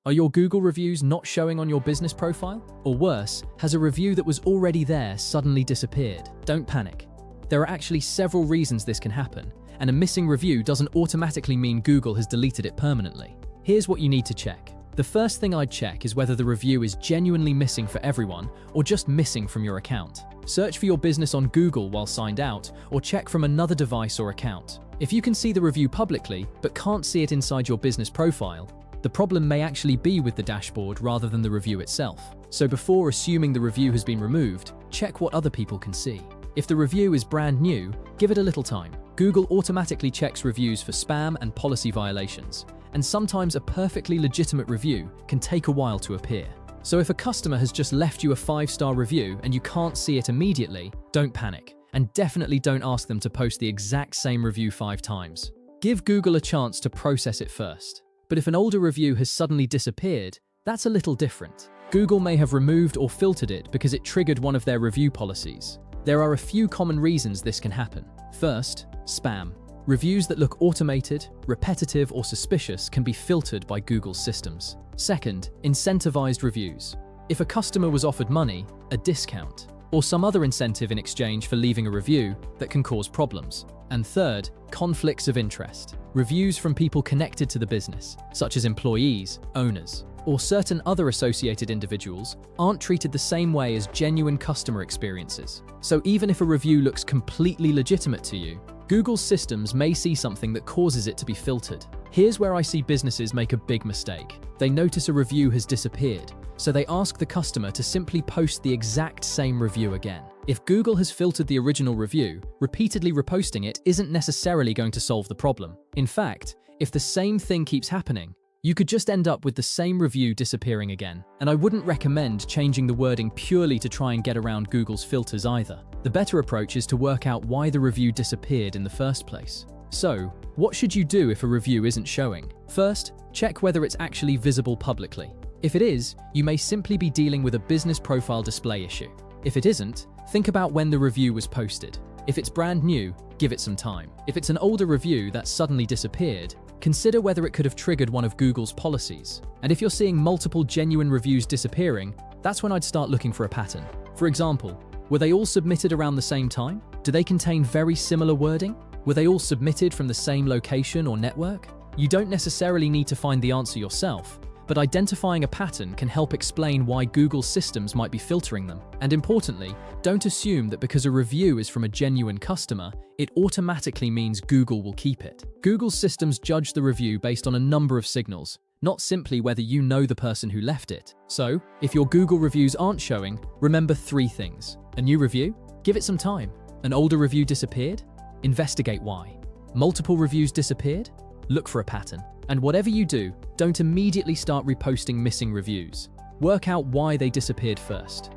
Are your Google reviews not showing on your business profile? Or worse, has a review that was already there suddenly disappeared? Don't panic. There are actually several reasons this can happen, and a missing review doesn't automatically mean Google has deleted it permanently. Here's what you need to check. The first thing I'd check is whether the review is genuinely missing for everyone or just missing from your account. Search for your business on Google while signed out, or check from another device or account. If you can see the review publicly but can't see it inside your business profile, the problem may actually be with the dashboard rather than the review itself. So before assuming the review has been removed, check what other people can see. If the review is brand new, give it a little time. Google automatically checks reviews for spam and policy violations, and sometimes a perfectly legitimate review can take a while to appear. So if a customer has just left you a 5-star review and you can't see it immediately, don't panic, and definitely don't ask them to post the exact same review 5 times. Give Google a chance to process it first. But if an older review has suddenly disappeared, that's a little different. Google may have removed or filtered it because it triggered one of their review policies. There are a few common reasons this can happen. First, spam. Reviews that look automated, repetitive, or suspicious can be filtered by Google's systems. Second, incentivized reviews. If a customer was offered money, a discount, or some other incentive in exchange for leaving a review, that can cause problems. And third, conflicts of interest. Reviews from people connected to the business, such as employees, owners, or certain other associated individuals, aren't treated the same way as genuine customer experiences. So even if a review looks completely legitimate to you, Google's systems may see something that causes it to be filtered. Here's where I see businesses make a big mistake. They notice a review has disappeared, so they ask the customer to simply post the exact same review again. If Google has filtered the original review, repeatedly reposting it isn't necessarily going to solve the problem. In fact, if the same thing keeps happening, you could just end up with the same review disappearing again. And I wouldn't recommend changing the wording purely to try and get around Google's filters either. The better approach is to work out why the review disappeared in the first place. So, what should you do if a review isn't showing? First, check whether it's actually visible publicly. If it is, you may simply be dealing with a business profile display issue. If it isn't, think about when the review was posted. If it's brand new, give it some time. If it's an older review that suddenly disappeared, consider whether it could have triggered one of Google's policies. And if you're seeing multiple genuine reviews disappearing, that's when I'd start looking for a pattern. For example, were they all submitted around the same time? Do they contain very similar wording? Were they all submitted from the same location or network? You don't necessarily need to find the answer yourself, but identifying a pattern can help explain why Google's systems might be filtering them. And importantly, don't assume that because a review is from a genuine customer, it automatically means Google will keep it. Google's systems judge the review based on a number of signals, not simply whether you know the person who left it. So, if your Google reviews aren't showing, remember 3 things. A new review? Give it some time. An older review disappeared? Investigate why. Multiple reviews disappeared? Look for a pattern. And whatever you do, don't immediately start reposting missing reviews. Work out why they disappeared first.